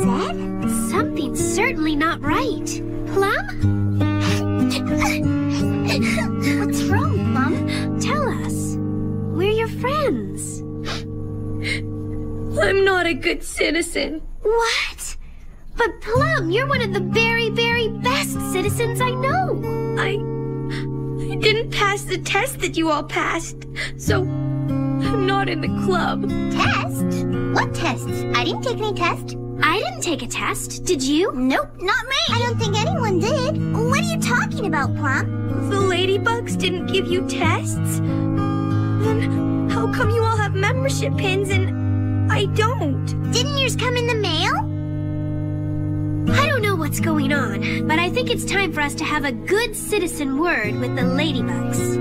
said? Something's certainly not right. Plum? What's wrong, Plum? Tell us. We're your friends. I'm not a good citizen. What? But Plum, you're one of the very, very best citizens I know. I didn't pass the test that you all passed, so I'm not in the club. Test? What tests? I didn't take any test. I didn't take a test. Did you? Nope, not me. I don't think anyone did. What are you talking about, Plum? The ladybugs didn't give you tests? Then how come you all have membership pins and I don't? Didn't yours come in the mail? I don't know what's going on, but I think it's time for us to have a good citizen word with the ladybugs.